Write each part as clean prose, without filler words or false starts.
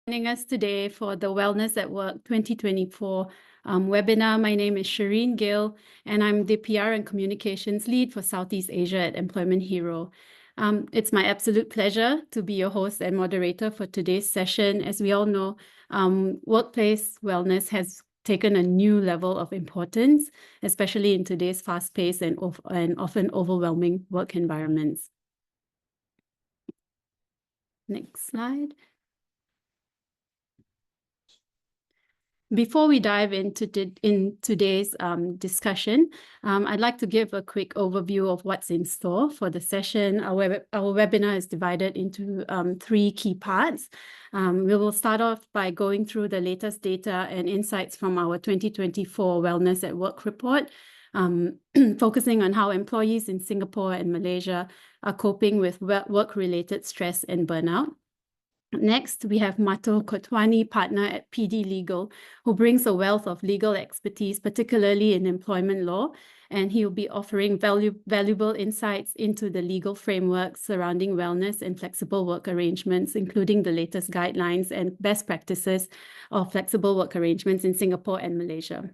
Joining us today for the Wellness at Work 2024 webinar. My name is Shireen Gill, and I'm the PR and Communications Lead for Southeast Asia at Employment Hero. It's my absolute pleasure to be your host and moderator for today's session. As we all know, workplace wellness has taken a new level of importance, especially in today's fast-paced and often overwhelming work environments. Next slide. Before we dive into today's discussion, I'd like to give a quick overview of what's in store for the session. Our webinar is divided into 3 key parts. We will start off by going through the latest data and insights from our 2024 Wellness at Work report, focusing on how employees in Singapore and Malaysia are coping with work-related stress and burnout. Next, we have Mato Kotwani, partner at PD Legal, who brings a wealth of legal expertise, particularly in employment law, and he will be offering valuable insights into the legal framework surrounding wellness and flexible work arrangements, including the latest guidelines and best practices of flexible work arrangements in Singapore and Malaysia.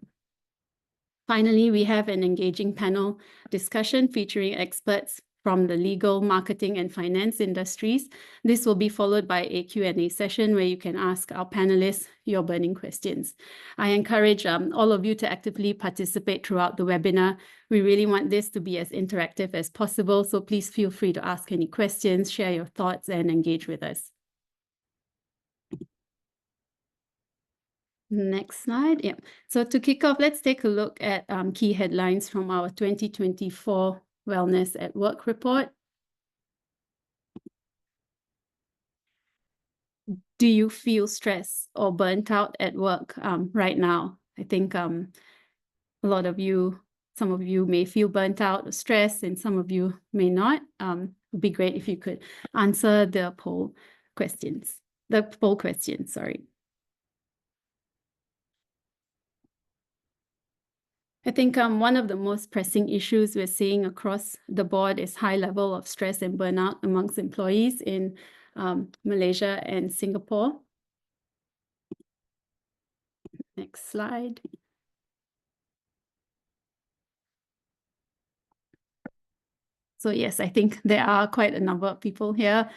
Finally, we have an engaging panel discussion featuring experts from the legal, marketing, and finance industries. This will be followed by a Q&A session where you can ask our panelists your burning questions. I encourage all of you to actively participate throughout the webinar. We really want this to be as interactive as possible, so please feel free to ask any questions, share your thoughts, and engage with us. Next slide. Yeah. So to kick off, let's take a look at key headlines from our 2024 Wellness at Work report. Do you feel stressed or burnt out at work right now? I think a lot of you, some of you may feel burnt out or stressed, and some of you may not. It would be great if you could answer the poll questions. Sorry. I think one of the most pressing issues we're seeing across the board is high level of stress and burnout amongst employees in Malaysia and Singapore. Next slide. So yes, I think there are quite a number of people here.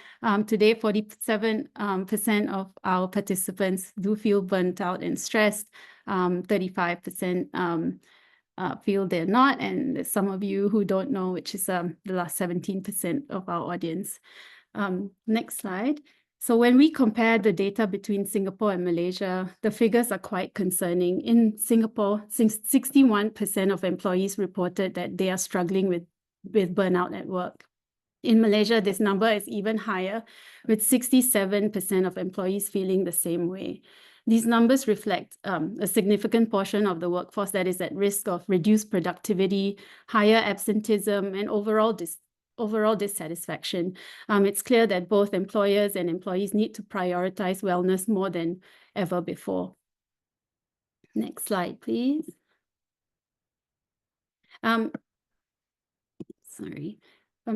Today, 47% of our participants do feel burnt out and stressed. 35% feel they're not, and there's some of you who don't know, which is the last 17% of our audience. Next slide. So when we compare the data between Singapore and Malaysia, the figures are quite concerning. In Singapore, 61% of employees reported that they are struggling with burnout at work. In Malaysia, this number is even higher, with 67% of employees feeling the same way. These numbers reflect a significant portion of the workforce that is at risk of reduced productivity, higher absenteeism, and overall dissatisfaction. It's clear that both employers and employees need to prioritize wellness more than ever before. Next slide, please.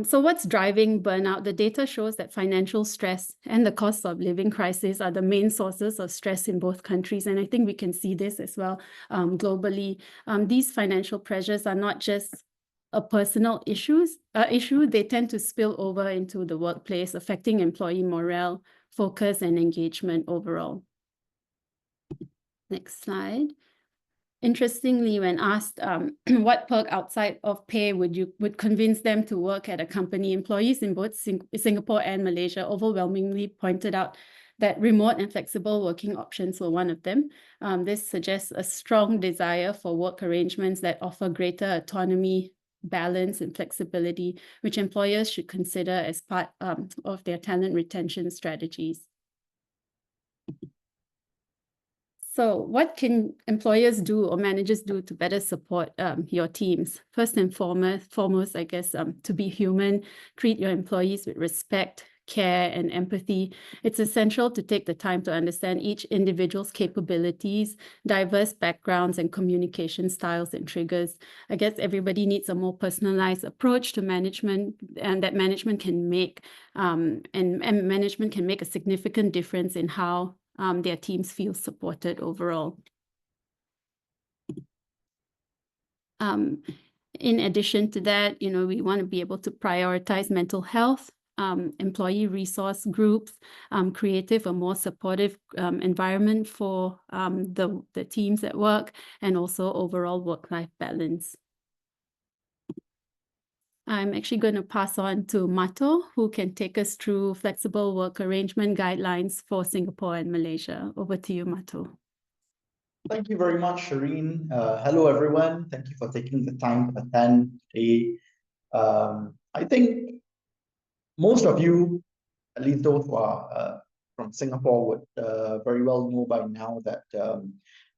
So what's driving burnout? The data shows that financial stress and the cost of living crisis are the main sources of stress in both countries. And I think we can see this as well globally. These financial pressures are not just a personal issue. They tend to spill over into the workplace, affecting employee morale, focus, and engagement overall. Next slide. Interestingly, when asked what perk outside of pay would convince them to work at a company, employees in both Singapore and Malaysia overwhelmingly pointed out that remote and flexible working options were one of them. This suggests a strong desire for work arrangements that offer greater autonomy, balance, and flexibility, which employers should consider as part of their talent retention strategies. So what can employers do or managers do to better support your teams? First and foremost, I guess, to be human, treat your employees with respect, care, and empathy. It's essential to take the time to understand each individual's capabilities, diverse backgrounds, and communication styles and triggers. I guess everybody needs a more personalized approach to management, and that management can make, and management can make a significant difference in how their teams feel supported overall. In addition to that, we want to be able to prioritize mental health, employee resource groups, creative or more supportive environment for the teams at work, and also overall work-life balance. I'm actually going to pass on to Mato, who can take us through flexible work arrangement guidelines for Singapore and Malaysia. Over to you, Mato. Thank you very much, Shireen. Hello, everyone. Thank you for taking the time to attend today. I think most of you, at least those who are from Singapore, would very well know by now that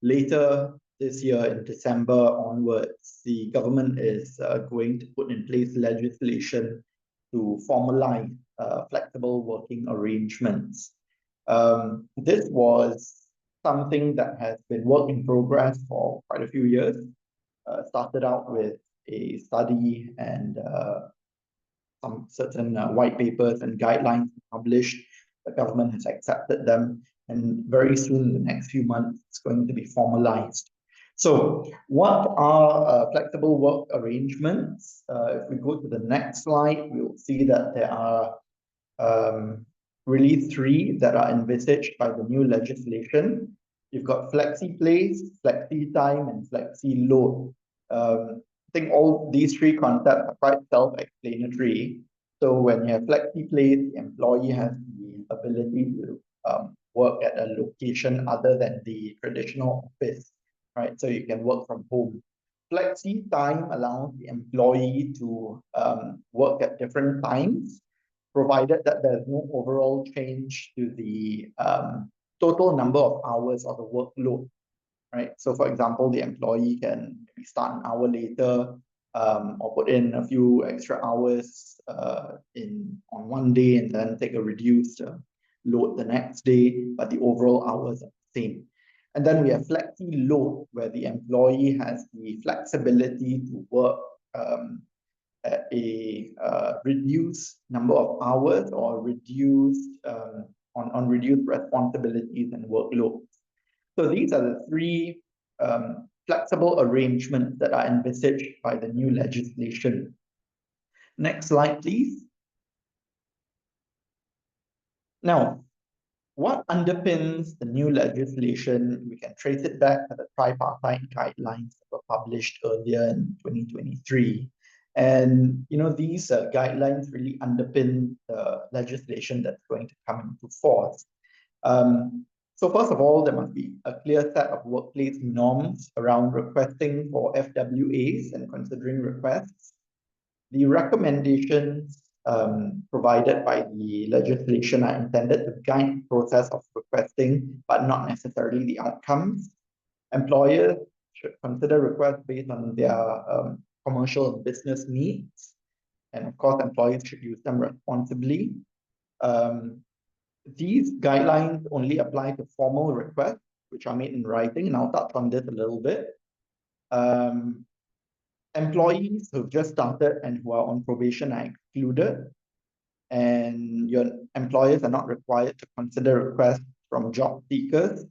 later this year in December onwards, the government is going to put in place legislation to formalize flexible working arrangements. This was something that has been work in progress for quite a few years. Started out with a study and some certain white papers and guidelines published. The government has accepted them, and very soon, in the next few months, it's going to be formalized. So what are flexible work arrangements? If we go to the next slide, we'll see that there are really three that are envisaged by the new legislation. You've got flexi place, flexi time, and flexi load. I think all these three concepts are quite self-explanatory. So when you have flexi place, the employee has the ability to work at a location other than the traditional office, right? So you can work from home. Flexi time allows the employee to work at different times, provided that there's no overall change to the total number of hours of the workload, right? So for example, the employee can maybe start an hour later or put in a few extra hours on one day and then take a reduced load the next day, but the overall hours are the same. And then we have flexi load, where the employee has the flexibility to work at a reduced number of hours or reduced on reduced responsibilities and workloads. So these are the three flexible arrangements that are envisaged by the new legislation. Next slide, please. Now, what underpins the new legislation? We can trace it back to the tripartite guidelines that were published earlier in 2023. And these guidelines really underpin the legislation that's going to come into force. So first of all, there must be a clear set of workplace norms around requesting for FWAs and considering requests. The recommendations provided by the legislation are intended to guide the process of requesting, but not necessarily the outcomes. Employers should consider requests based on their commercial and business needs. And of course, employees should use them responsibly. These guidelines only apply to formal requests, which are made in writing, and I'll touch on this a little bit. Employees who've just started and who are on probation are excluded, and your employers are not required to consider requests from job seekers.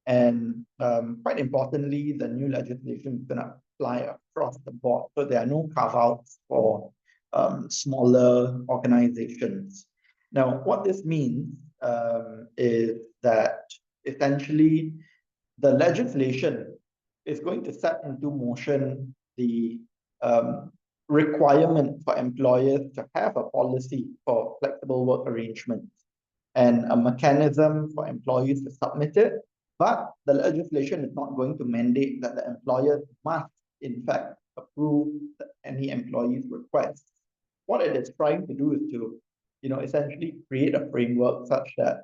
And quite importantly, the new legislation is going to apply across the board, so there are no carve-outs for smaller organizations. Now, what this means is that essentially the legislation is going to set into motion the requirement for employers to have a policy for flexible work arrangements and a mechanism for employees to submit it. But the legislation is not going to mandate that the employer must, in fact, approve any employee's request. What it is trying to do is to essentially create a framework such that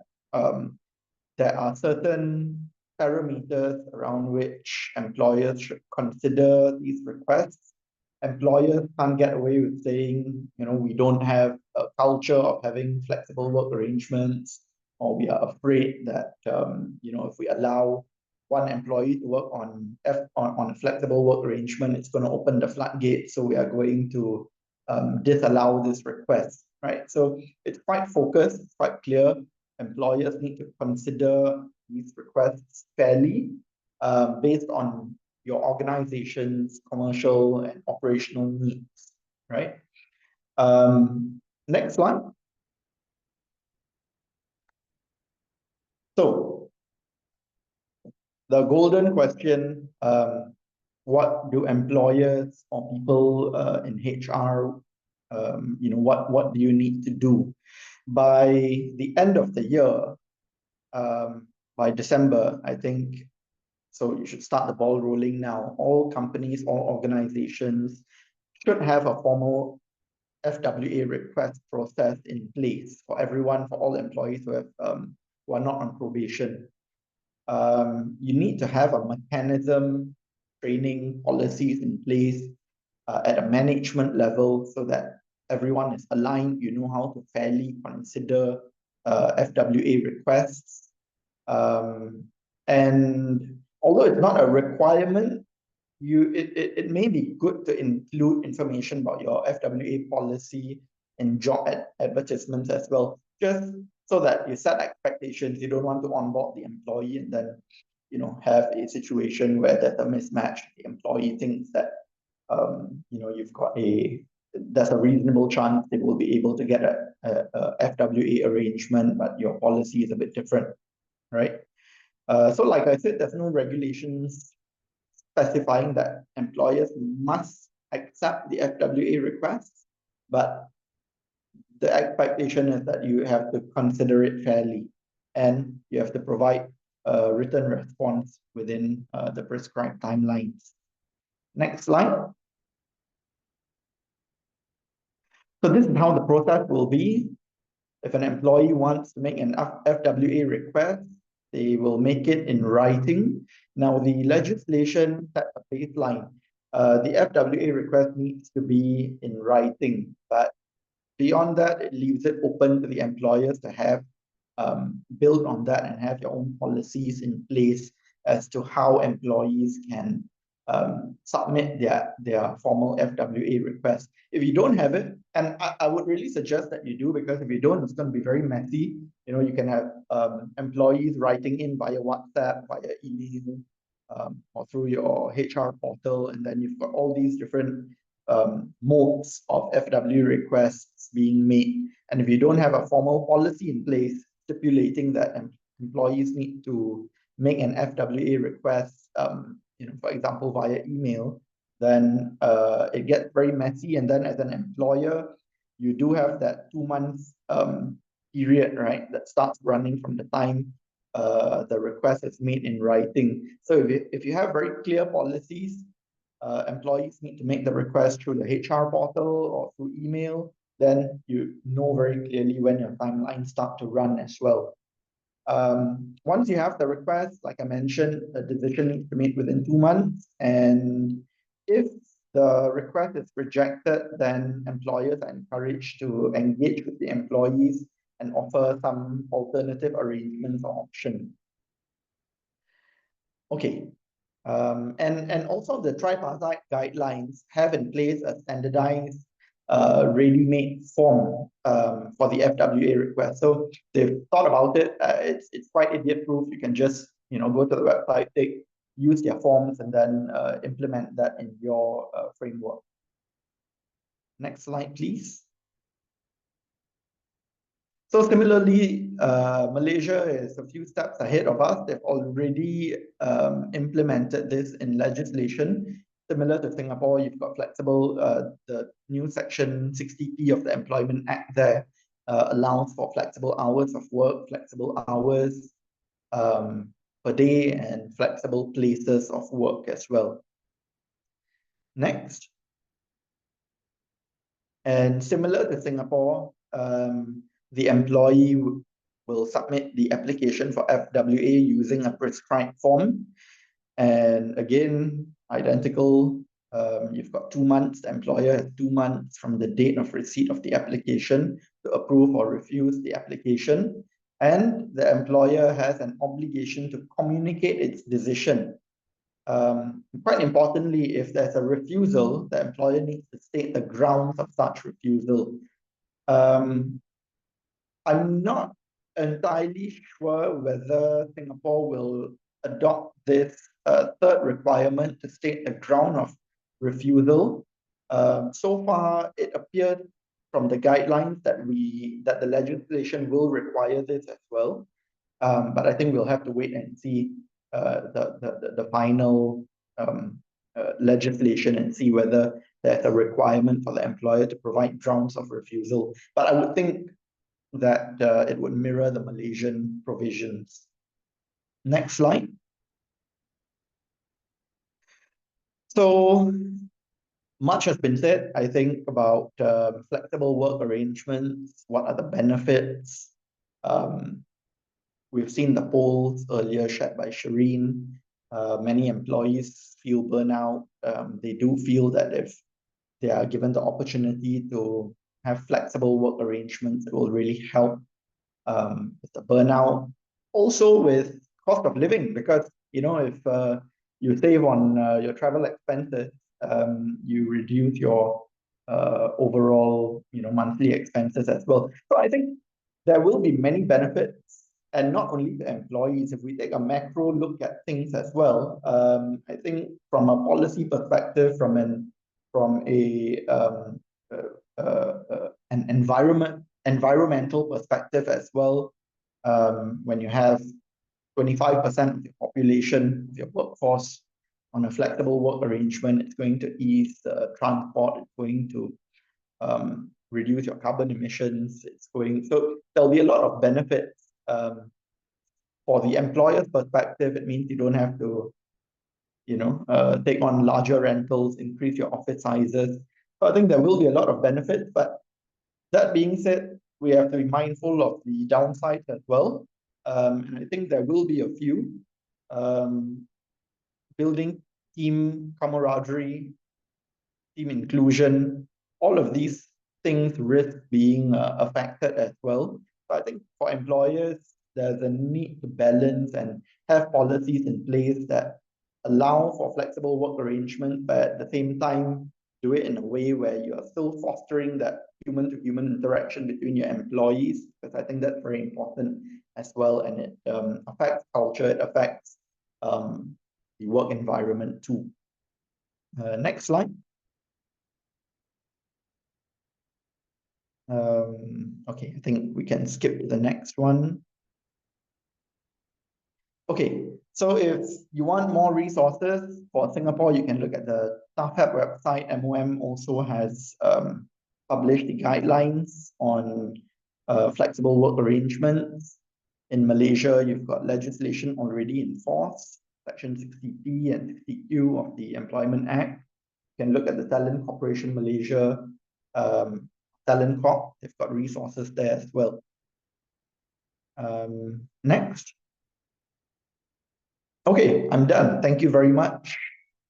there are certain parameters around which employers should consider these requests. Employers can't get away with saying, we don't have a culture of having flexible work arrangements, or we are afraid that, if we allow one employee to work on a flexible work arrangement, it's going to open the floodgates, so we are going to disallow this request. Right, so it's quite focused, it's quite clear. Employers need to consider these requests fairly based on your organization's commercial and operational needs, right? Next one. So the golden question, what do employers or people in HR, what do you need to do? By the end of the year, by December, I think, so you should start the ball rolling now. All companies, all organizations should have a formal FWA request process in place for everyone, for all employees who are not on probation. You need to have a mechanism, training policies in place at a management level so that everyone is aligned. You know how to fairly consider FWA requests. And although it's not a requirement, it may be good to include information about your FWA policy in job advertisements as well, just so that you set expectations. You don't want to onboard the employee and then have a situation where there's a mismatch. The employee thinks that you've got there's a reasonable chance they will be able to get a FWA arrangement, but your policy is a bit different, right? So like I said, there's no regulations specifying that employers must accept the FWA requests, but the expectation is that you have to consider it fairly and you have to provide a written response within the prescribed timelines. Next slide. So this is how the process will be. If an employee wants to make an FWA request, they will make it in writing. Now, the legislation sets a baseline. The FWA request needs to be in writing, but beyond that, it leaves it open to the employers to have build on that and have your own policies in place as to how employees can submit their formal FWA request. If you don't have it, and I would really suggest that you do, because if you don't, it's going to be very messy. You can have employees writing in via WhatsApp, via email, or through your HR portal, and then you've got all these different modes of FWA requests being made. And if you don't have a formal policy in place stipulating that employees need to make an FWA request, for example, via email, then it gets very messy. And then as an employer, you do have that 2 months period, right, that starts running from the time the request is made in writing. So if you have very clear policies, employees need to make the request through the HR portal or through email, then you know very clearly when your timelines start to run as well. Once you have the request, like I mentioned, a decision needs to be made within 2 months. And if the request is rejected, then employers are encouraged to engage with the employees and offer some alternative arrangements or options. Okay. And also the tripartite guidelines have in place a standardized ready-made form for the FWA request. So they've thought about it. It's quite idiot-proof. You can just go to the website, use their forms, and then implement that in your framework. Next slide, please. So similarly, Malaysia is a few steps ahead of us. They've already implemented this in legislation. Similar to Singapore, you've got flexible, the new Section 60P of the Employment Act there allows for flexible hours of work, flexible hours per day, and flexible places of work as well. Next. And similar to Singapore, the employee will submit the application for FWA using a prescribed form. And again, identical, you've got 2 months. The employer has 2 months from the date of receipt of the application to approve or refuse the application. And the employer has an obligation to communicate its decision. Quite importantly, if there's a refusal, the employer needs to state the grounds of such refusal. I'm not entirely sure whether Singapore will adopt this third requirement to state the ground of refusal. So far, it appeared from the guidelines that the legislation will require this as well. But I think we'll have to wait and see the final legislation and see whether there's a requirement for the employer to provide grounds of refusal. But I would think that it would mirror the Malaysian provisions. Next slide. So much has been said, I think, about flexible work arrangements. What are the benefits? We've seen the polls earlier shared by Shireen. Many employees feel burnout. They do feel that if they are given the opportunity to have flexible work arrangements, it will really help with the burnout. Also with cost of living, because if you save on your travel expenses, you reduce your overall monthly expenses as well. So I think there will be many benefits, and not only to employees. If we take a macro look at things as well, I think from a policy perspective, from an environmental perspective as well, when you have 25% of the population of your workforce on a flexible work arrangement, it's going to ease transport, it's going to reduce your carbon emissions, so there'll be a lot of benefits. For the employer's perspective, it means you don't have to take on larger rentals, increase your office sizes. So I think there will be a lot of benefits, but that being said, we have to be mindful of the downsides as well. And I think there will be a few. Building team camaraderie, team inclusion, all of these things risk being affected as well. So I think for employers, there's a need to balance and have policies in place that allow for flexible work arrangements, but at the same time, do it in a way where you are still fostering that human-to-human interaction between your employees, because I think that's very important as well, and it affects culture, it affects the work environment too. Next slide. Okay, I think we can skip to the next one. Okay, so if you want more resources for Singapore, you can look at the StaffHelp website. MOM also has published the guidelines on flexible work arrangements. In Malaysia, you've got legislation already in force, Section 60P and 60Q of the Employment Act. You can look at the Talent Corporation Malaysia, Talent Corp. They've got resources there as well. Next. Okay, I'm done. Thank you very much.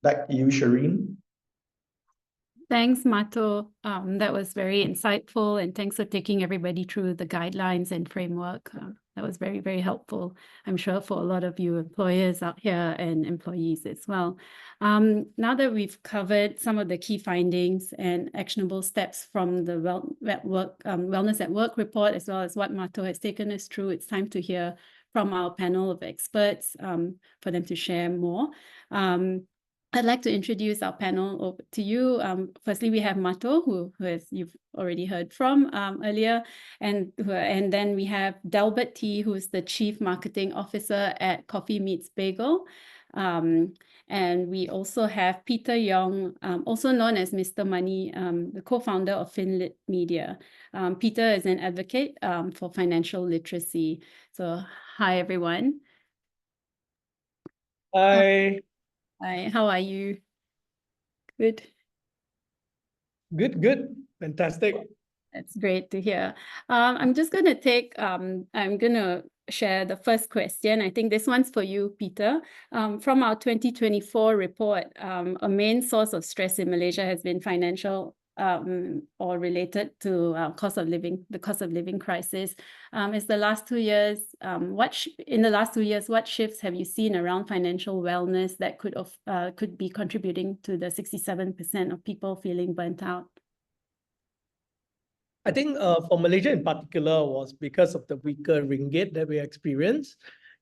Back to you, Shireen. Thanks, Mato. That was very insightful, and thanks for taking everybody through the guidelines and framework. That was very, very helpful, I'm sure, for a lot of you employers out here and employees as well. Now that we've covered some of the key findings and actionable steps from the Wellness at Work report, as well as what Mato has taken us through, it's time to hear from our panel of experts for them to share more. I'd like to introduce our panel over to you. Firstly, we have Mato, who you've already heard from earlier, and then we have Delbert Ty, who is the Chief Marketing Officer at Coffee Meets Bagel. And we also have Peter Yong, also known as Mr. Money, the co-founder of Finlit Media. Peter is an advocate for financial literacy. So hi, everyone. Hi. Hi, how are you? Good. Good. Fantastic. That's great to hear. I'm just going to I'm going to share the first question. I think this one's for you, Peter. From our 2024 report, a main source of stress in Malaysia has been financial or related to the cost of living crisis. In the last 2 years, what shifts have you seen around financial wellness that could be contributing to the 67% of people feeling burnt out? I think for Malaysia in particular was because of the weaker ringgit that we experienced.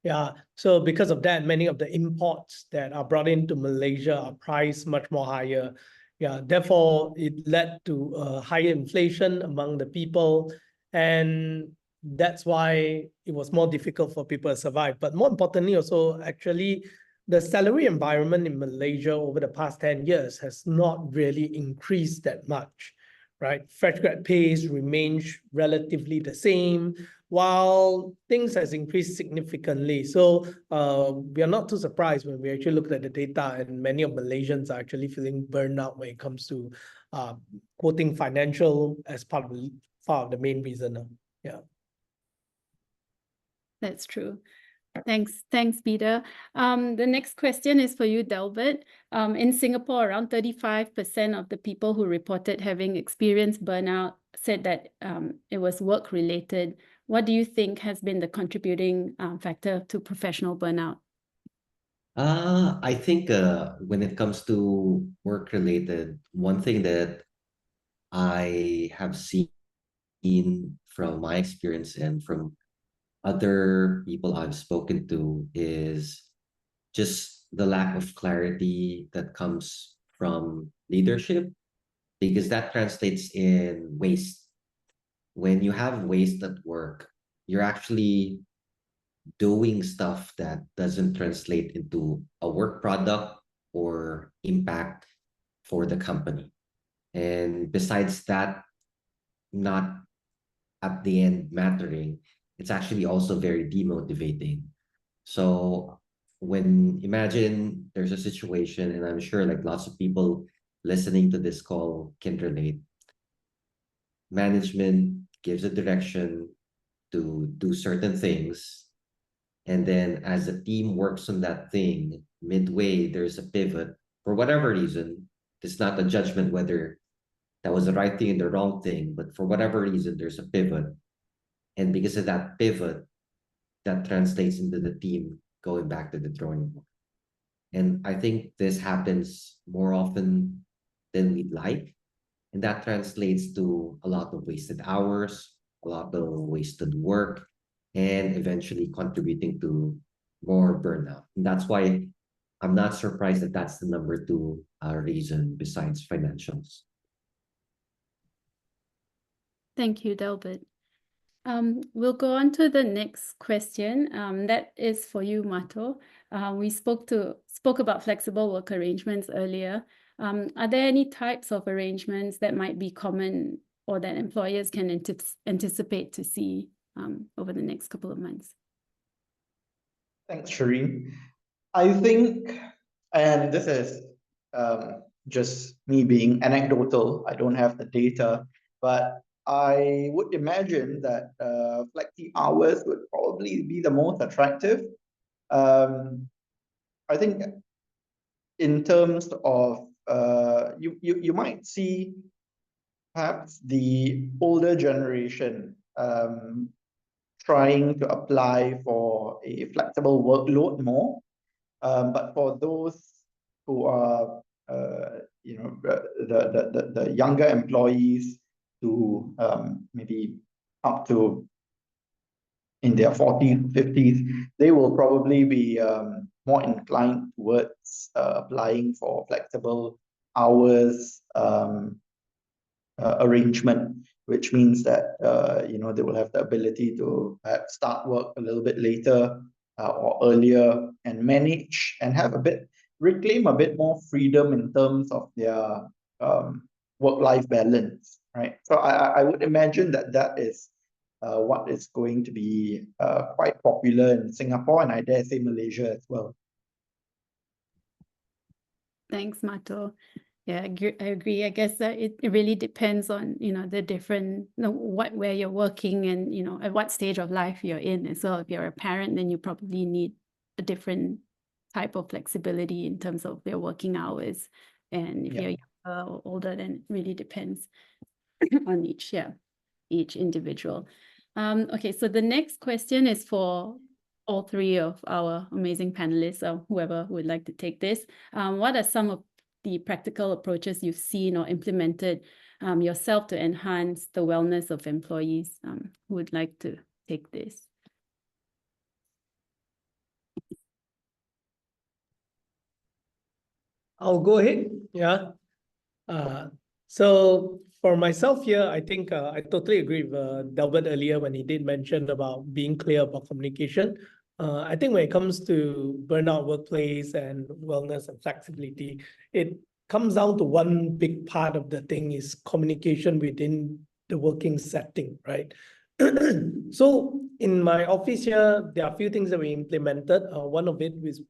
Yeah, so because of that, many of the imports that are brought into Malaysia are priced much more higher. Yeah, therefore it led to higher inflation among the people, and that's why it was more difficult for people to survive. But more importantly, also actually, the salary environment in Malaysia over the past 10 years has not really increased that much. Right, fresh grad pays remains relatively the same, while things has increased significantly. So we are not too surprised when we actually looked at the data, and many of Malaysians are actually feeling burned out when it comes to quoting financial as part of the main reason. Yeah, That's true. Thanks, Peter. The next question is for you, Delbert. In Singapore, around 35% of the people who reported having experienced burnout said that it was work-related. What do you think has been the contributing factor to professional burnout? I think when it comes to work-related, one thing that I have seen from my experience and from other people I've spoken to is just the lack of clarity that comes from leadership, because that translates in waste. When you have waste at work, you're actually doing stuff that doesn't translate into a work product or impact for the company. And besides that, not at the end mattering, it's actually also very demotivating. So when imagine there's a situation, and I'm sure like lots of people listening to this call can relate, management gives a direction to do certain things, and then as a team works on that thing, midway there's a pivot for whatever reason. It's not a judgment whether that was the right thing and the wrong thing, but for whatever reason there's a pivot, and because of that pivot, that translates into the team going back to the drawing board. And I think this happens more often than we'd like. And that translates to a lot of wasted hours, a lot of wasted work, and eventually contributing to more burnout. And that's why I'm not surprised that that's the number two reason besides financials. Thank you, Delbert. We'll go on to the next question. That is for you, Mato. We spoke about flexible work arrangements earlier. Are there any types of arrangements that might be common or that employers can anticipate to see over the next couple of months? Thanks, Shireen. I think, and this is just me being anecdotal, I don't have the data, but I would imagine that flexi hours would probably be the most attractive. I think in terms of you might see perhaps the older generation trying to apply for a flexible workload more, but for those who are the younger employees to maybe up to in their 40s, 50s, they will probably be more inclined towards applying for flexible hours arrangement, which means that they will have the ability to perhaps start work a little bit later or earlier and manage and reclaim a bit more freedom in terms of their work-life balance, right? So I would imagine that is what is going to be quite popular in Singapore, and I dare say Malaysia as well. Thanks, Mato. Yeah, I agree. I guess that it really depends on, the different, where you're working and, at what stage of life you're in. And so if you're a parent, then you probably need a different type of flexibility in terms of their working hours. And if you're younger or older, then it really depends on each individual. Okay, so the next question is for all three of our amazing panelists, or whoever would like to take this. What are some of the practical approaches you've seen or implemented yourself to enhance the wellness of employees? Who would like to take this? I'll go ahead. Yeah. So for myself here, I think I totally agree with Delbert earlier when he did mention about being clear about communication. I think when it comes to burnout workplace and wellness and flexibility, it comes down to one big part of the thing is communication within the working setting, right? So in my office here, there are a few things that we implemented. One of it is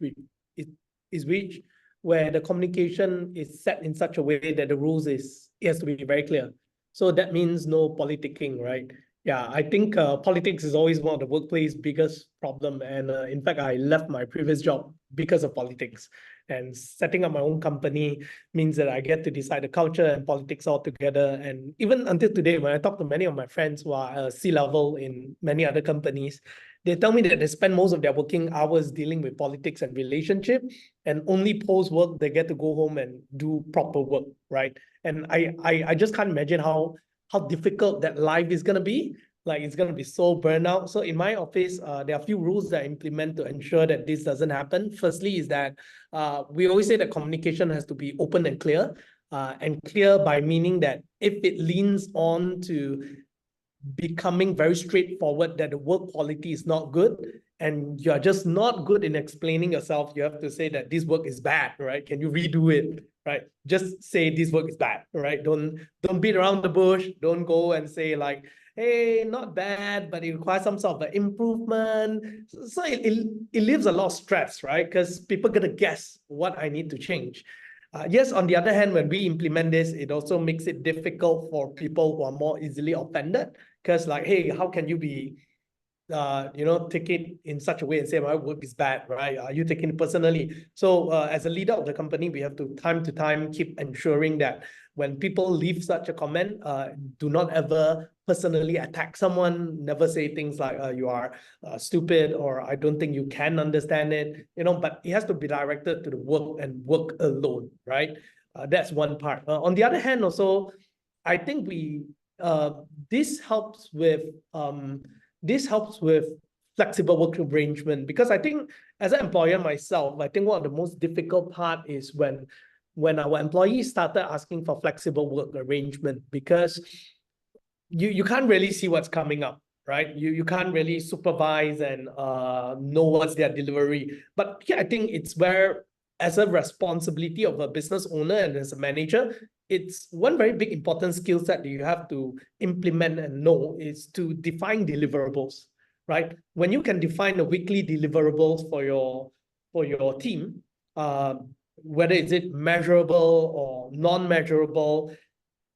which where the communication is set in such a way that the rules it has to be very clear. So that means no politicking, right? Yeah, I think politics is always one of the workplace biggest problem. And in fact, I left my previous job because of politics. And setting up my own company means that I get to decide the culture and politics all together. And even until today, when I talk to many of my friends who are C-level in many other companies, they tell me that they spend most of their working hours dealing with politics and relationship, and only post-work they get to go home and do proper work, right? And I just can't imagine how difficult that life is gonna be. Like it's gonna be so burnout. So in my office, there are a few rules that I implement to ensure that this doesn't happen. Firstly is that we always say that communication has to be open and clear. And clear by meaning that if it leans on to becoming very straightforward that the work quality is not good and you're just not good in explaining yourself, you have to say that this work is bad, right? Can you redo it, right? Just say this work is bad, right? Don't beat around the bush. Don't go and say like, hey, not bad, but it requires some sort of an improvement. So it leaves a lot of stress, right? Because people gonna guess what I need to change. Yes, on the other hand, when we implement this, it also makes it difficult for people who are more easily offended. Because like, hey, how can you be, take it in such a way and say my work is bad, right? Are you taking it personally? So as a leader of the company, we have to time keep ensuring that when people leave such a comment, do not ever personally attack someone. Never say things like you are stupid or I don't think you can understand it. But it has to be directed to the work and work alone, right? That's one part. On the other hand, also, I think this helps with flexible work arrangement, because I think as an employer myself, I think one of the most difficult part is when our employees started asking for flexible work arrangement, because you can't really see what's coming up, right? You can't really supervise and know what's their delivery. But here I think it's where, as a responsibility of a business owner and as a manager, it's one very big important skill set that you have to implement and know is to define deliverables, right? When you can define the weekly deliverables for your team, whether is it measurable or non-measurable,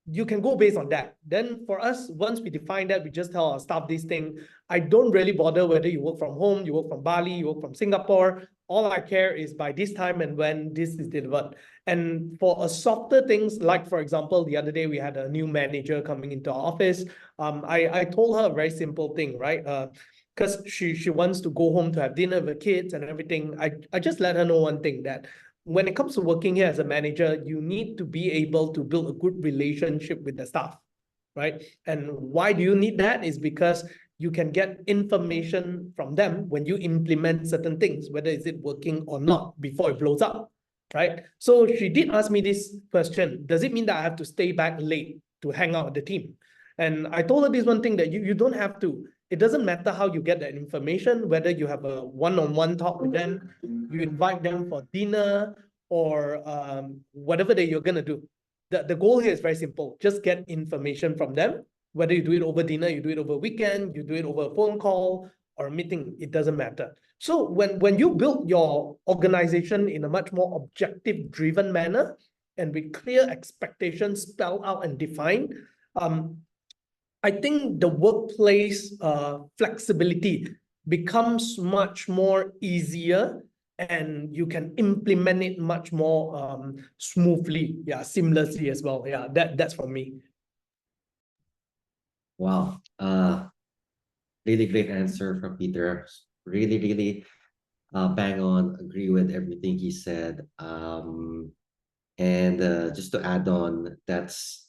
you can go based on that. Then for us, once we define that, we just tell our staff this thing. I don't really bother whether you work from home, you work from Bali, you work from Singapore. All I care is by this time and when this is delivered. And for a softer things, like for example, the other day we had a new manager coming into our office. I told her a very simple thing, right? Because she wants to go home to have dinner with the kids and everything. I just let her know one thing, that when it comes to working here as a manager, you need to be able to build a good relationship with the staff, right? And why do you need that? Is because you can get information from them when you implement certain things, whether is it working or not before it blows up, right? So she did ask me this question: does it mean that I have to stay back late to hang out with the team? And I told her this one thing, that you don't have to. It doesn't matter how you get that information, whether you have a one-on-one talk with them, you invite them for dinner, or whatever that you're going to do. The goal here is very simple. Just get information from them. Whether you do it over dinner, you do it over a weekend, you do it over a phone call or a meeting, it doesn't matter. So when you build your organization in a much more objective-driven manner and with clear expectations spelled out and defined, I think the workplace flexibility becomes much more easier, and you can implement it much more smoothly, seamlessly as well. Yeah, that's for me. Wow. Really great answer from Peter. Really bang on, agree with everything he said. And just to add on, that's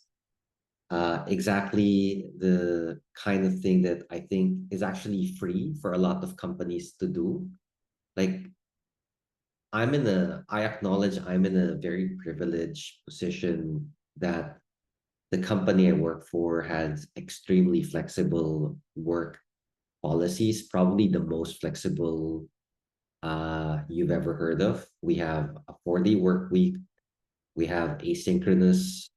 exactly the kind of thing that I think is actually free for a lot of companies to do. Like, I acknowledge I'm in a very privileged position that the company I work for has extremely flexible work policies, probably the most flexible you've ever heard of. We have a 4-day work week. We have asynchronous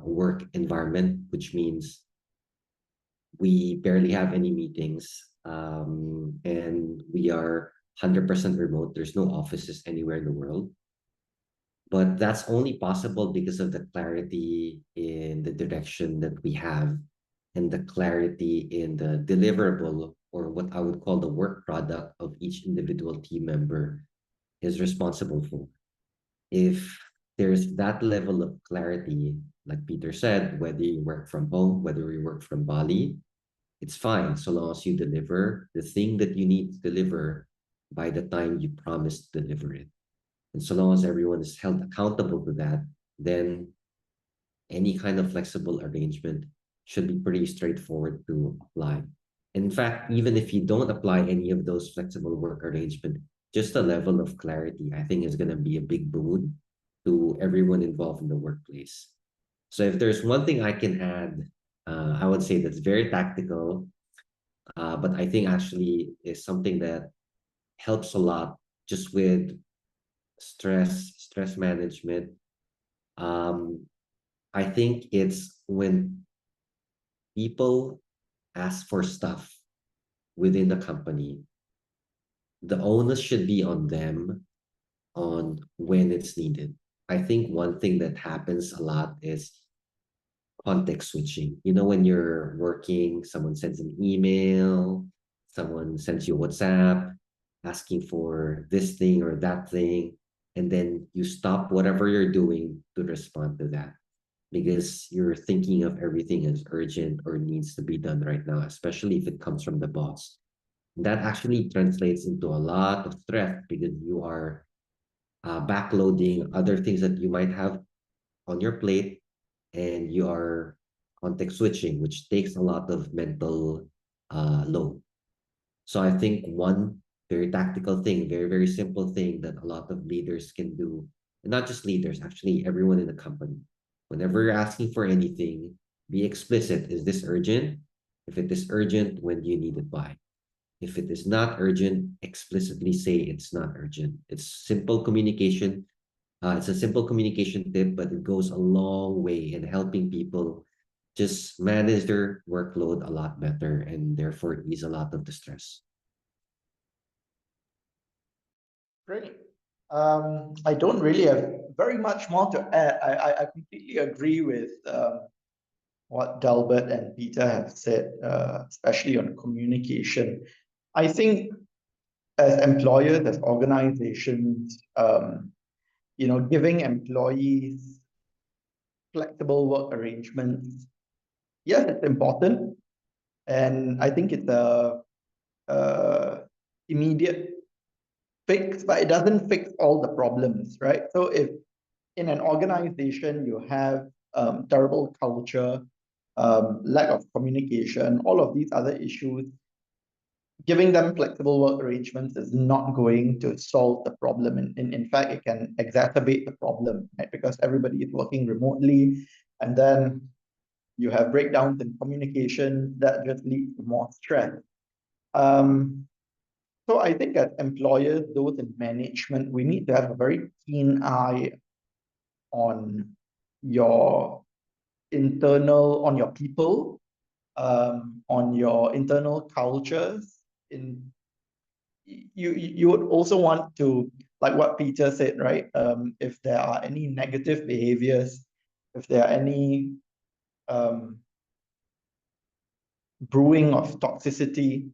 work environment, which means we barely have any meetings, and we are 100% remote. There's no offices anywhere in the world. But that's only possible because of the clarity in the direction that we have and the clarity in the deliverable, or what I would call the work product of each individual team member is responsible for. If there's that level of clarity, like Peter said, whether you work from home, whether you work from Bali, it's fine so long as you deliver the thing that you need to deliver by the time you promise to deliver it. And so long as everyone is held accountable to that, then any kind of flexible arrangement should be pretty straightforward to apply. In fact, even if you don't apply any of those flexible work arrangement, just a level of clarity, I think, is going to be a big boon to everyone involved in the workplace. So if there's one thing I can add, I would say that's very tactical, but I think actually is something that helps a lot just with stress management. I think it's when people ask for stuff within the company, the onus should be on them on when it's needed. I think one thing that happens a lot is context switching. You know, when you're working, someone sends an email, someone sends you WhatsApp asking for this thing or that thing, and then you stop whatever you're doing to respond to that because you're thinking of everything as urgent or needs to be done right now, especially if it comes from the boss. That actually translates into a lot of stress because you are backloading other things that you might have on your plate, and you are context switching, which takes a lot of mental load. So I think one very tactical thing, very, very simple thing that a lot of leaders can do, and not just leaders, actually everyone in the company, whenever you're asking for anything, be explicit. Is this urgent? If it is urgent, when do you need it by? If it is not urgent, explicitly say it's not urgent. It's simple communication. It's a simple communication tip, but it goes a long way in helping people just manage their workload a lot better and therefore ease a lot of the stress. Great. I don't really have very much more to add. I completely agree with what Delbert and Peter have said, especially on communication. I think as employers, as organizations, giving employees flexible work arrangements, yes, it's important. And I think it's a immediate fix, but it doesn't fix all the problems, right? So if in an organization you have terrible culture, lack of communication, all of these other issues, giving them flexible work arrangements is not going to solve the problem. In fact, it can exacerbate the problem, right? Because everybody is working remotely, and then you have breakdowns in communication that just leads to more stress. So I think as employers, those in management, we need to have a very keen eye on your on your people, on your internal cultures. You would also want to, like what Peter said, right? If there are any negative behaviors, if there are any brewing of toxicity,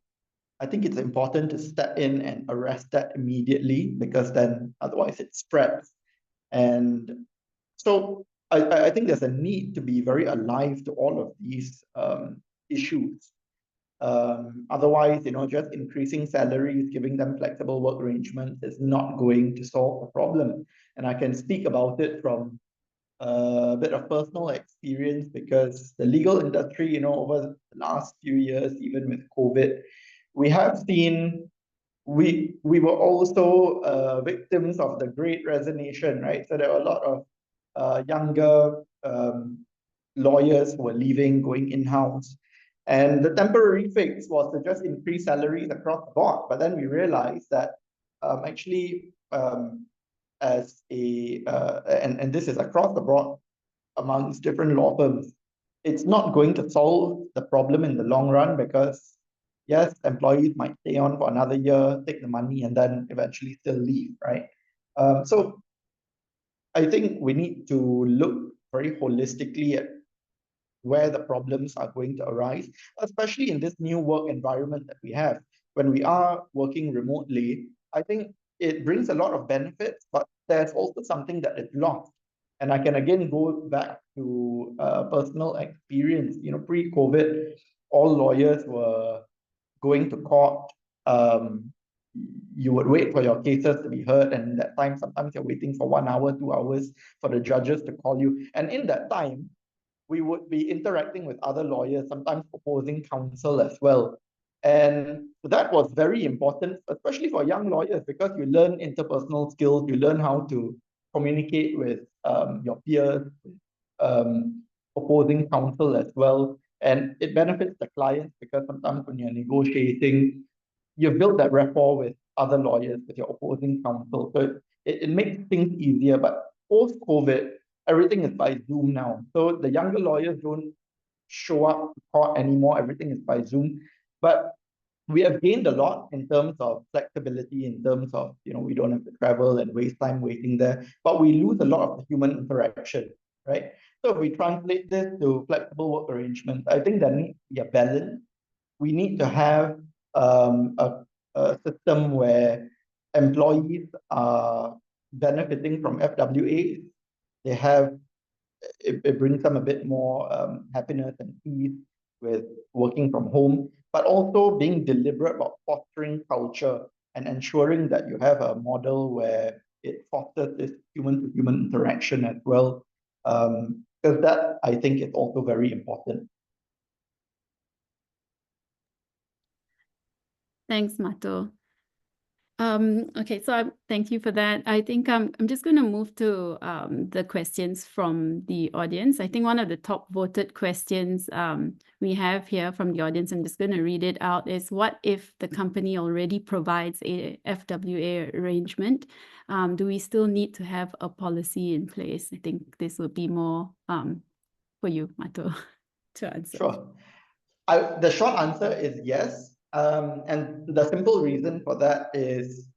I think it's important to step in and arrest that immediately, because then otherwise it spreads. And so I think there's a need to be very alive to all of these issues. Otherwise, just increasing salaries, giving them flexible work arrangements is not going to solve the problem. And I can speak about it from a bit of personal experience because the legal industry, over the last few years, even with COVID, we have seen we were also victims of the Great Resignation, right? So there were a lot of younger lawyers who were leaving, going in-house. And the temporary fix was to just increase salaries across the board. But then we realized that actually, as a and this is across the board amongst different law firms, it's not going to solve the problem in the long run because yes, employees might stay on for another year, take the money, and then eventually still leave, right? So I think we need to look very holistically at where the problems are going to arise, especially in this new work environment that we have. When we are working remotely, I think it brings a lot of benefits, but there's also something that is lost. And I can again go back to personal experience. Pre-COVID, all lawyers were going to court. You would wait for your cases to be heard, and in that time, sometimes you're waiting for 1 hour, 2 hours for the judges to call you. And in that time, we would be interacting with other lawyers, sometimes opposing counsel as well. And that was very important, especially for young lawyers, because you learn interpersonal skills, you learn how to communicate with your peers, opposing counsel as well. And it benefits the clients because sometimes when you're negotiating, you've built that rapport with other lawyers, with your opposing counsel. So it makes things easier. But post-COVID, everything is by Zoom now. So the younger lawyers don't show up to court anymore. Everything is by Zoom. But we have gained a lot in terms of flexibility, in terms of, we don't have to travel and waste time waiting there, but we lose a lot of the human interaction, right? So if we translate this to flexible work arrangements, I think there needs to be a balance. We need to have a system where employees are benefiting from FWA. They have it brings them a bit more happiness and peace with working from home, but also being deliberate about fostering culture and ensuring that you have a model where it fosters this human-to-human interaction as well. Because that, I think, is also very important. Thanks, Mato. Okay, so thank you for that. I think I'm just going to move to the questions from the audience. I think one of the top voted questions we have here from the audience, I'm just going to read it out, is what if the company already provides a FWA arrangement? Do we still need to have a policy in place? I think this would be more for you, Mato, to answer. Sure. The short answer is yes. And the simple reason for that is,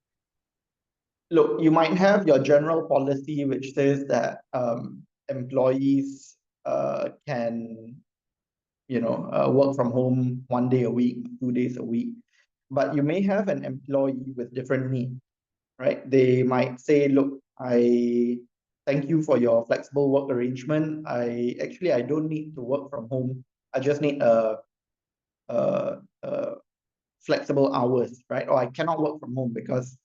look, you might have your general policy which says that employees can, work from home 1 day a week, 2 days a week, but you may have an employee with different needs, right? They might say, look, I thank you for your flexible work arrangement. I don't need to work from home. I just need a flexible hours, right? Or I cannot work from home because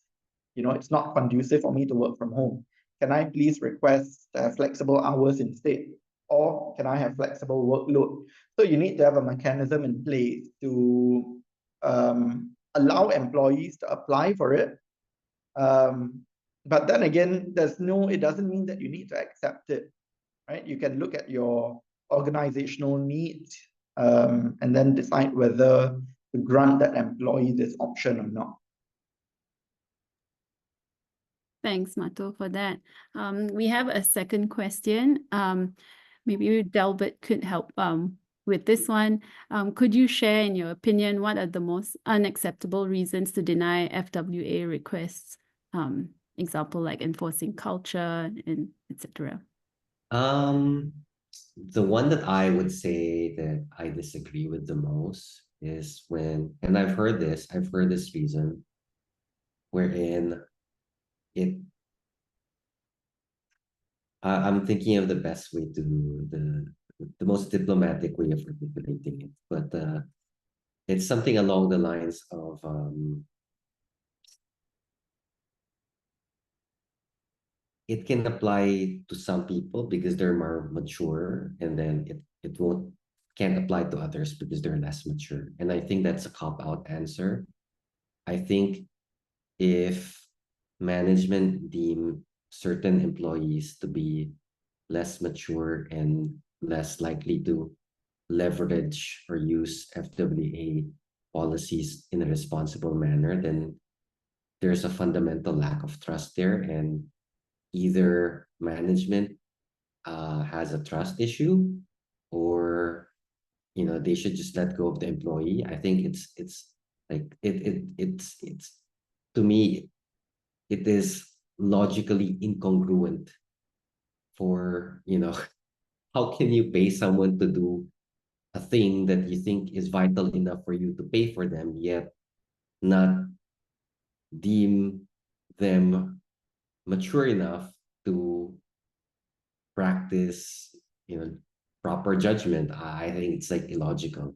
it's not conducive for me to work from home. Can I please request flexible hours instead? Or can I have flexible workload? So you need to have a mechanism in place to allow employees to apply for it. But then again, it doesn't mean that you need to accept it, right? You can look at your organizational needs and then decide whether to grant that employee this option or not. Thanks, Mato, for that. We have a second question. Maybe Delbert could help with this one. Could you share, in your opinion, what are the most unacceptable reasons to deny FWA requests? Example, like enforcing culture and etc. The one that I would say that I disagree with the most is when, and I've heard this reason, wherein I'm thinking of the best way to the most diplomatic way of articulating it, but it's something along the lines of, it can apply to some people because they're more mature, and then it can't apply to others because they're less mature. And I think that's a cop-out answer. I think if management deem certain employees to be less mature and less likely to leverage or use FWA policies in a responsible manner, then there's a fundamental lack of trust there, and either management has a trust issue, or they should just let go of the employee. I think it's like it's to me, it is logically incongruent for how can you pay someone to do a thing that you think is vital enough for you to pay for them, yet not deem them mature enough to practice proper judgment. I think it's like illogical.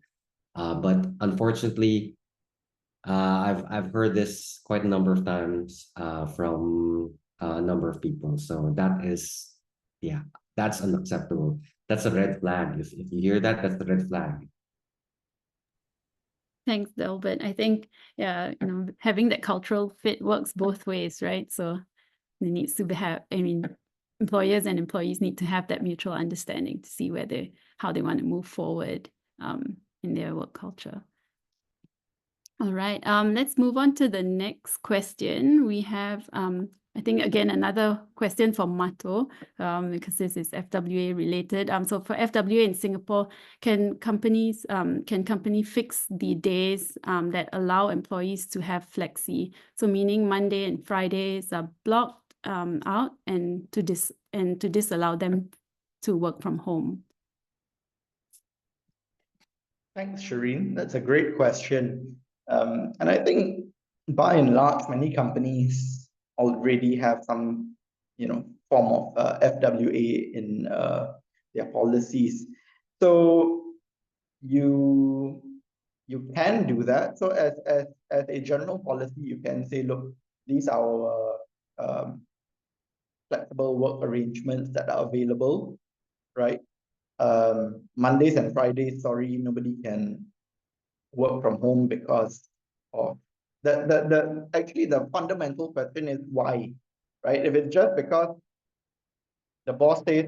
But unfortunately, I've heard this quite a number of times from a number of people. So yeah, that's unacceptable. That's a red flag. If you hear that, that's a red flag. Thanks, Delbert. I think, yeah, having that cultural fit works both ways, right? So there needs to be employers and employees need to have that mutual understanding to see how they want to move forward in their work culture. All right, let's move on to the next question. We have, I think, again, another question from Mato, because this is FWA related. So for FWA in Singapore, can company fix the days that allow employees to have flexi? So meaning Monday and Fridays are blocked out and to disallow them to work from home. Thanks, Shireen. That's a great question. And I think by and large, many companies already have some, form of FWA in their policies. So you can do that. So as a general policy, you can say, look, these are our flexible work arrangements that are available, right? Mondays and Fridays, sorry, nobody can work from home because of actually the fundamental question is why, right? If it's just because the boss says,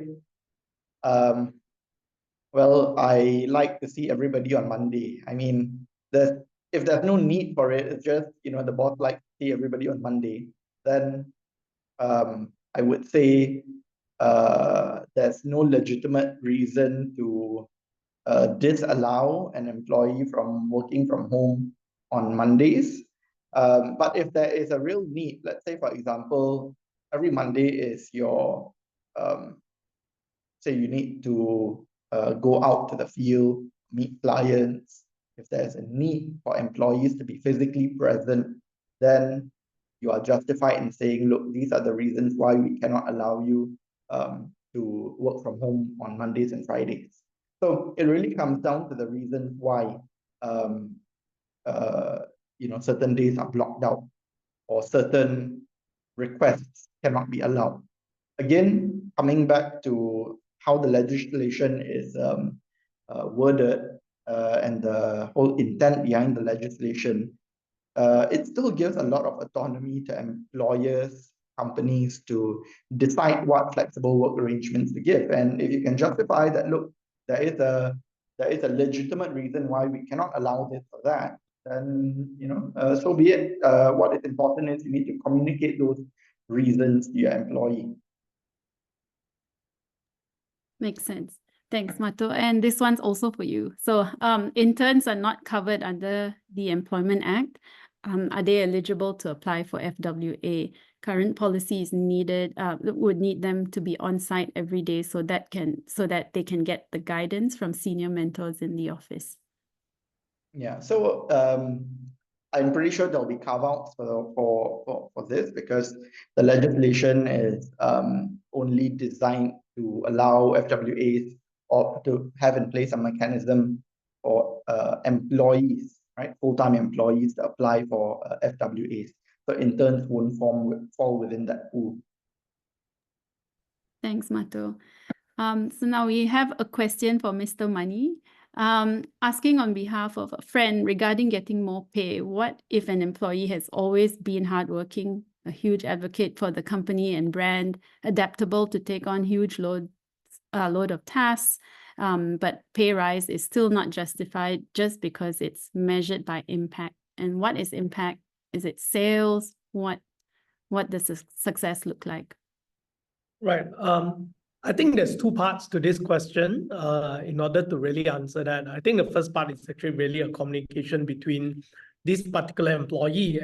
well, I like to see everybody on Monday. I mean, if there's no need for it, it's just, the boss likes to see everybody on Monday, then I would say there's no legitimate reason to disallow an employee from working from home on Mondays. But if there is a real need, let's say, for example, every Monday is your, say you need to go out to the field, meet clients. If there's a need for employees to be physically present, then you are justified in saying, look, these are the reasons why we cannot allow you to work from home on Mondays and Fridays. So it really comes down to the reasons why certain days are blocked out or certain requests cannot be allowed. Again, coming back to how the legislation is worded and the whole intent behind the legislation, it still gives a lot of autonomy to employers, companies to decide what flexible work arrangements to give. And if you can justify that, look, there is a legitimate reason why we cannot allow this or that, then so be it. What is important is you need to communicate those reasons to your employee. Makes sense. Thanks, Mato. And this one's also for you. So interns are not covered under the Employment Act. Are they eligible to apply for FWA? Current policy is needed, would need them to be on site every day so that they can get the guidance from senior mentors in the office. Yeah, so I'm pretty sure there'll be carve-outs for this, because the legislation is only designed to allow FWAs or to have in place a mechanism for employees, right, full-time employees to apply for FWAs. So interns won't fall within that pool. Thanks, Mato. So now we have a question for Mr. Money, asking on behalf of a friend regarding getting more pay. What if an employee has always been hardworking, a huge advocate for the company and brand, adaptable to take on huge load of tasks, but pay rise is still not justified just because it's measured by impact? And what is impact? Is it sales? What does success look like? Right. I think there's two parts to this question. In order to really answer that, I think the first part is actually really a communication between this particular employee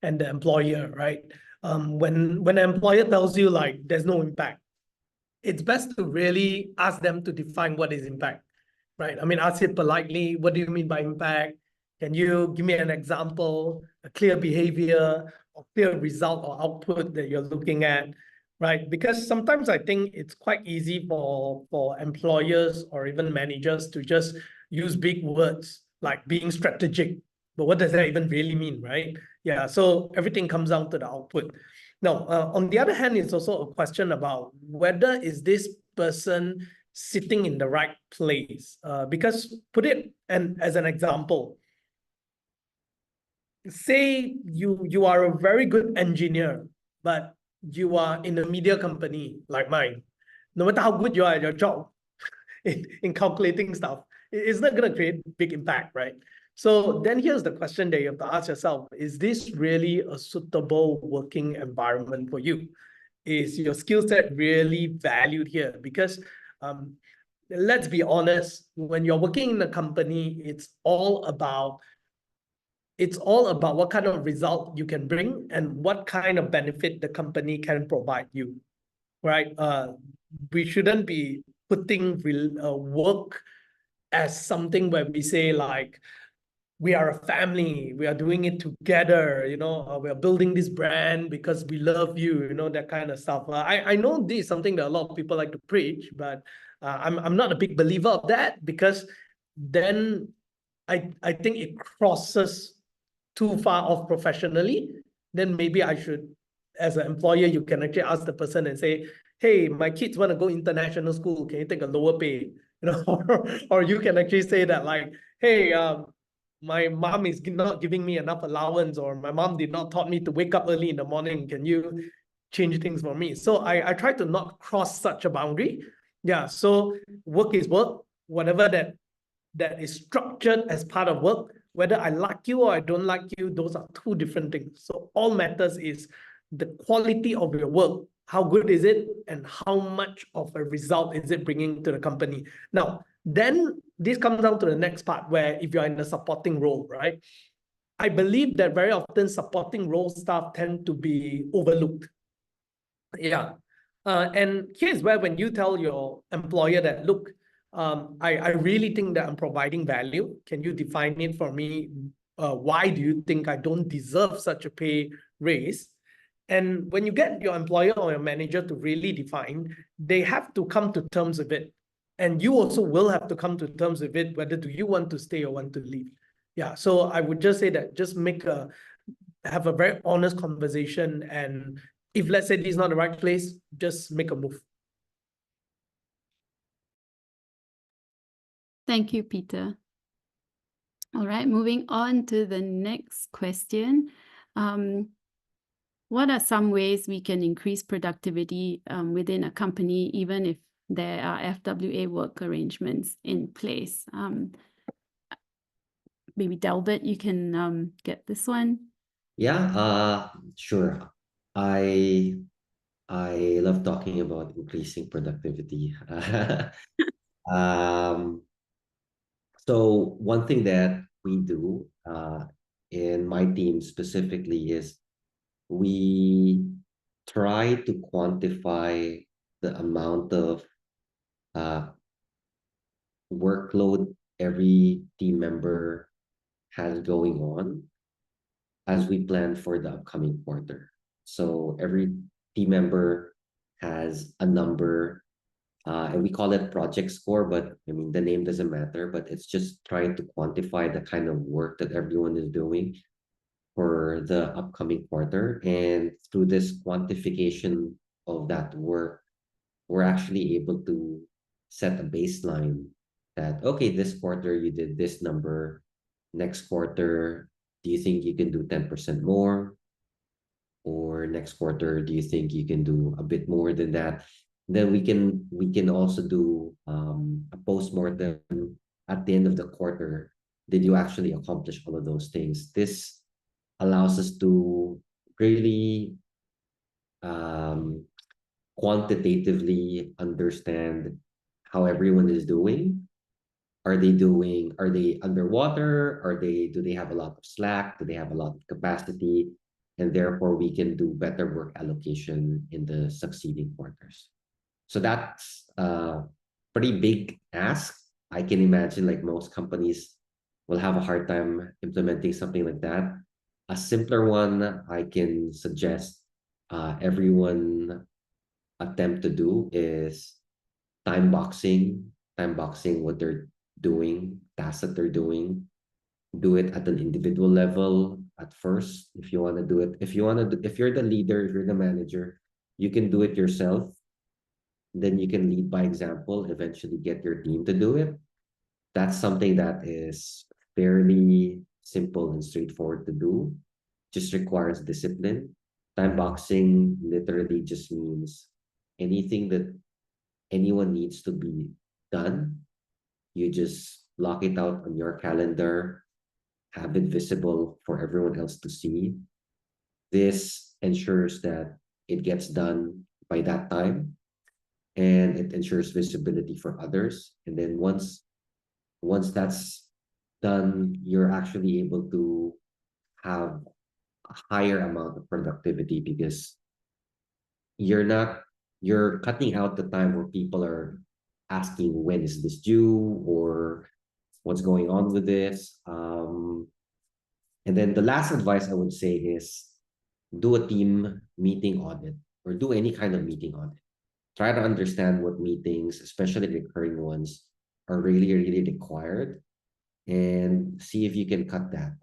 and the employer, right? When an employer tells you like there's no impact, it's best to really ask them to define what is impact, right? I mean, ask it politely. What do you mean by impact? Can you give me an example, a clear behavior, or clear result or output that you're looking at, right? Because sometimes I think it's quite easy for employers or even managers to just use big words like being strategic. But what does that even really mean, right? Yeah, so everything comes down to the output. Now, on the other hand, it's also a question about whether is this person sitting in the right place. Because put it as an example, say you are a very good engineer, but you are in a media company like mine. No matter how good you are at your job in calculating stuff, it's not going to create big impact, right? So then here's the question that you have to ask yourself: is this really a suitable working environment for you? Is your skill set really valued here? Because let's be honest, when you're working in a company, it's all about what kind of result you can bring and what kind of benefit the company can provide you, right? We shouldn't be putting work as something where we say like, we are a family, we are doing it together, we are building this brand because we love you, that kind of stuff. I know this is something that a lot of people like to preach, but I'm not a big believer of that, because then I think it crosses too far off professionally. Then maybe I should, as an employer, you can actually ask the person and say, hey, my kids want to go international school, can you take a lower pay? Or you can actually say that like, hey, my mom is not giving me enough allowance, or my mom did not taught me to wake up early in the morning. Can you change things for me? So I try to not cross such a boundary. Yeah, so work is work. Whatever that is structured as part of work, whether I like you or I don't like you, those are two different things. So all matters is the quality of your work. How good is it, and how much of a result is it bringing to the company? Now, then this comes down to the next part, where if you're in a supporting role, right? I believe that very often supporting role staff tend to be overlooked. Yeah. And here's where, when you tell your employer that, look, I really think that I'm providing value. Can you define it for me? Why do you think I don't deserve such a pay raise? And when you get your employer or your manager to really define, they have to come to terms with it. And you also will have to come to terms with it, whether do you want to stay or want to leave. Yeah, so I would just say that just have a very honest conversation, and if let's say this is not the right place, just make a move. Thank you, Peter. All right, moving on to the next question. What are some ways we can increase productivity within a company, even if there are FWA work arrangements in place? Maybe Delbert, you can get this one. Yeah, sure. I love talking about increasing productivity. So one thing that we do in my team specifically is we try to quantify the amount of workload every team member has going on as we plan for the upcoming quarter. So every team member has a number, and we call it project score, but I mean, the name doesn't matter, but it's just trying to quantify the kind of work that everyone is doing for the upcoming quarter. And through this quantification of that work, we're actually able to set a baseline that, okay, this quarter you did this number. Next quarter, do you think you can do 10% more? Or next quarter, do you think you can do a bit more than that? Then we can also do a postmortem at the end of the quarter. Did you actually accomplish all of those things? This allows us to really quantitatively understand how everyone is doing. Are they underwater? Do they have a lot of slack? Do they have a lot of capacity? And therefore we can do better work allocation in the succeeding quarters. So that's a pretty big ask. I can imagine like most companies will have a hard time implementing something like that. A simpler one I can suggest everyone attempt to do is time boxing what they're doing, tasks that they're doing. Do it at an individual level at first. If you want to do it, if you're the leader, if you're the manager, you can do it yourself. Then you can lead by example, eventually get your team to do it. That's something that is fairly simple and straightforward to do, just requires discipline. Time boxing literally just means anything that anyone needs to be done, you just block it out on your calendar, have it visible for everyone else to see. This ensures that it gets done by that time, and it ensures visibility for others. And then once that's done, you're actually able to have a higher amount of productivity because you're cutting out the time where people are asking when is this due or what's going on with this. And then the last advice I would say is do a team meeting audit or do any kind of meeting audit. Try to understand what meetings, especially recurring ones, are really, really required and see if you can cut that.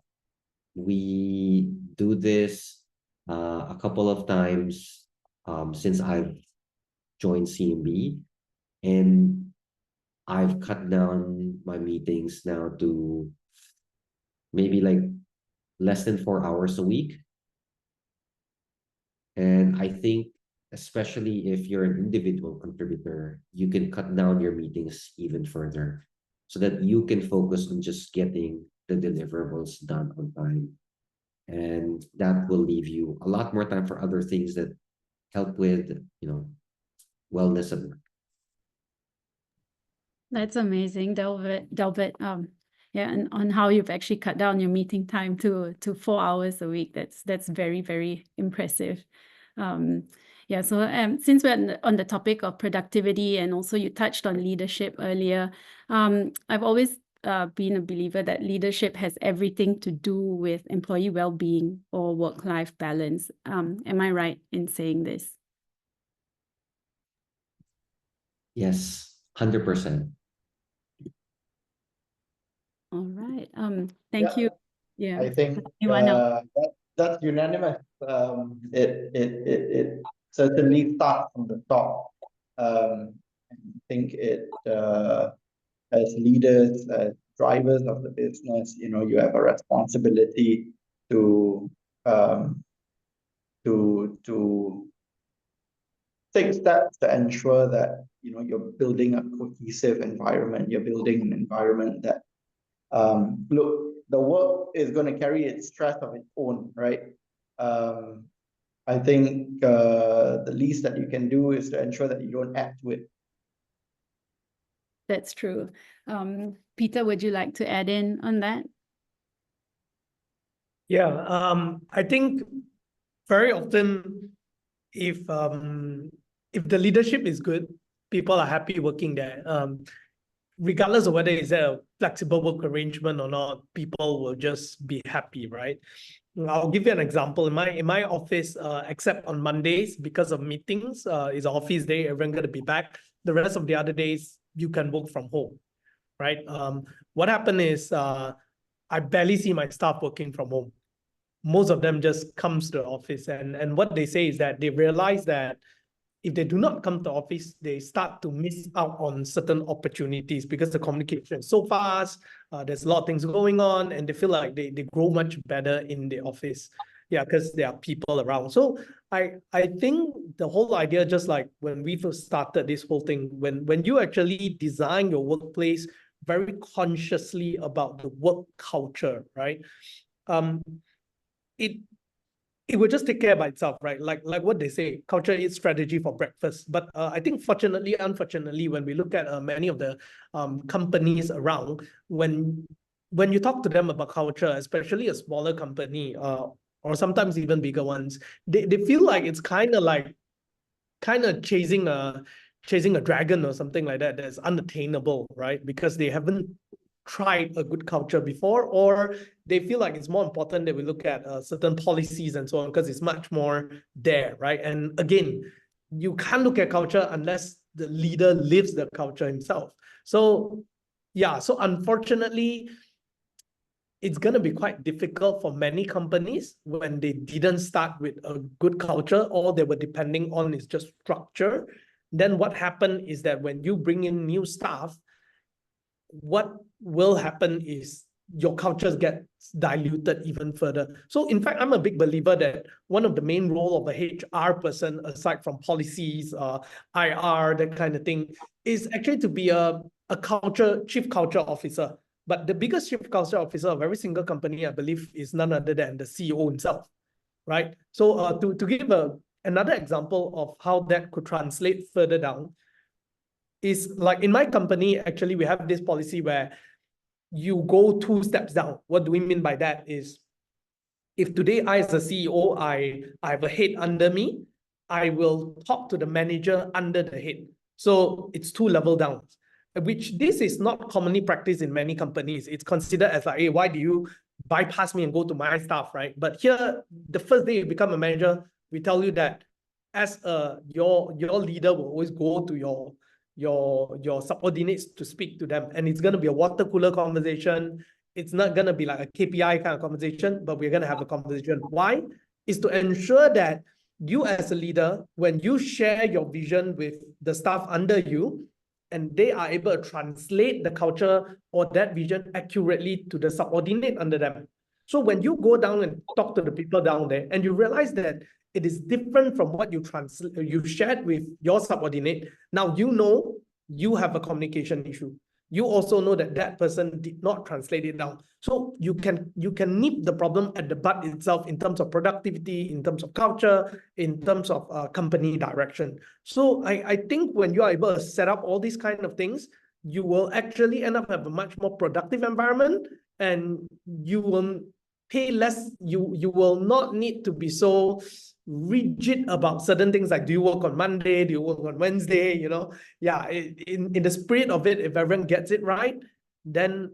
We do this a couple of times since I've joined CMB, and I've cut down my meetings now to maybe like less than 4 hours a week. And I think, especially if you're an individual contributor, you can cut down your meetings even further so that you can focus on just getting the deliverables done on time. And that will leave you a lot more time for other things that help with, wellness at work. That's amazing, Delbert. Yeah, and on how you've actually cut down your meeting time to 4 hours a week. That's very, very impressive. Yeah, so since we're on the topic of productivity, and also you touched on leadership earlier, I've always been a believer that leadership has everything to do with employee well-being or work-life balance. Am I right in saying this? Yes, 100%. All right. Thank you. Yeah. I think that's unanimous. It certainly starts from the top. I think as leaders, as drivers of the business, you have a responsibility to take steps to ensure that you're building a cohesive environment. You're building an environment that look, the work is going to carry its stress of its own, right? I think the least that you can do is to ensure that you don't add to it. That's true. Peter, would you like to add in on that? Yeah, I think very often if the leadership is good, people are happy working there. Regardless of whether it's a flexible work arrangement or not, people will just be happy, right? I'll give you an example. In my office, except on Mondays, because of meetings, it's an office day, everyone's going to be back. The rest of the other days, you can work from home, right? What happened is I barely see my staff working from home. Most of them just comes to the office, and what they say is that they realize that if they do not come to office, they start to miss out on certain opportunities because the communication is so fast. There's a lot of things going on, and they feel like they grow much better in the office. Yeah, because there are people around. So I think the whole idea, just like when we first started this whole thing, when you actually design your workplace very consciously about the work culture, right? It will just take care by itself, right? Like what they say, culture is strategy for breakfast. But I think fortunately, unfortunately, when we look at many of the companies around, when you talk to them about culture, especially a smaller company, or sometimes even bigger ones, they feel like it's kind of chasing a dragon or something like that that's unattainable, right? Because they haven't tried a good culture before, or they feel like it's more important that we look at certain policies and so on, because it's much more there, right? And again, you can't look at culture unless the leader lives the culture himself. So yeah, so unfortunately, it's going to be quite difficult for many companies when they didn't start with a good culture. All they were depending on is just structure. Then what happened is that when you bring in new staff, what will happen is your cultures get diluted even further. So in fact, I'm a big believer that one of the main role of a HR person, aside from policies, IR, that kind of thing, is actually to be a chief culture officer. But the biggest chief culture officer of every single company, I believe, is none other than the CEO himself, right? So to give another example of how that could translate further down, is like in my company, actually, we have this policy where you go 2 steps down. What do we mean by that is, if today I as a CEO, I have a head under me, I will talk to the manager under the head. So it's 2 level down, which this is not commonly practiced in many companies. It's considered as like, hey, why do you bypass me and go to my staff, right? But here, the first day you become a manager, we tell you that as your leader will always go to your subordinates to speak to them, and it's going to be a water cooler conversation. It's not going to be like a KPI kind of conversation, but we're going to have a conversation. Why? Is to ensure that you as a leader, when you share your vision with the staff under you, and they are able to translate the culture or that vision accurately to the subordinate under them. So when you go down and talk to the people down there, and you realize that it is different from what you shared with your subordinate, now you know you have a communication issue. You also know that that person did not translate it down. So you can nip the problem at the butt itself in terms of productivity, in terms of culture, in terms of company direction. So I think when you are able to set up all these kind of things, you will actually end up have a much more productive environment, and you will pay less. You will not need to be so rigid about certain things like, do you work on Monday, do you work on Wednesday, yeah, in the spirit of it, if everyone gets it right, then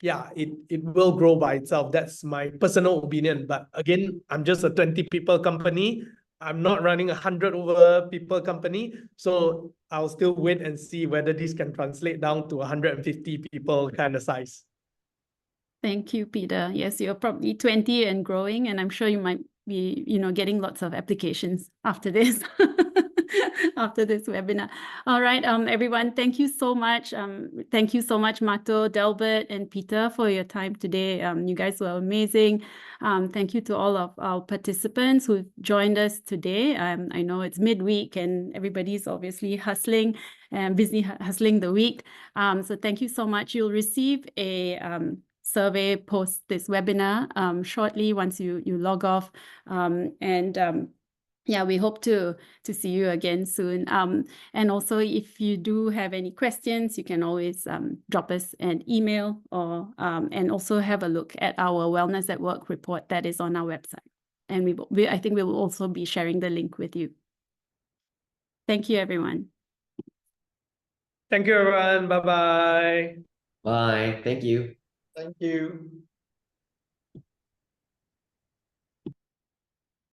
yeah, it will grow by itself. That's my personal opinion. But again, I'm just a 20 people company. I'm not running 100 over people company. So I'll still wait and see whether this can translate down to 150 people kind of size. Thank you, Peter. Yes, you're probably 20 and growing, and I'm sure you might be, getting lots of applications after this, after this webinar. All right, everyone, thank you so much. Thank you so much, Mato, Delbert, and Peter, for your time today. You guys were amazing. Thank you to all of our participants who joined us today. I know it's midweek and everybody's obviously hustling and busy hustling the week. So thank you so much. You'll receive a survey post this webinar shortly once you log off, yeah, we hope to see you again soon. And also, if you do have any questions, you can always drop us an email, or and also have a look at our Wellness at Work report that is on our website. And I think we will also be sharing the link with you. Thank you, everyone. Thank you, everyone. Bye-bye. Bye. Thank you. Thank you.